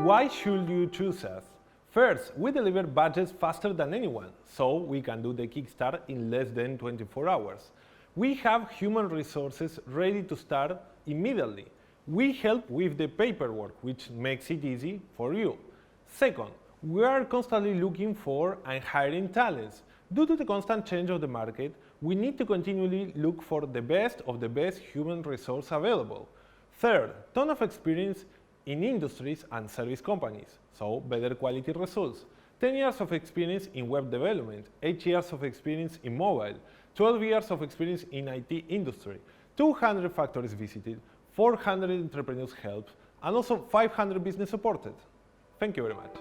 Why should you choose us? First, we deliver budgets faster than anyone, so we can do the Kickstart in less than 24 hours. We have human resources ready to start immediately. We help with the paperwork, which makes it easy for you. Second, we are constantly looking for and hiring talents. Due to the constant change of the market, we need to continually look for the best of the best human resource available. Third, ton of experience in industries and service companies, so better quality results. 10 years of experience in web development, 8 years of experience in mobile, 12 years of experience in IT industry, 200 factories visited, 400 entrepreneurs helped, and also 500 business supported. Thank you very much.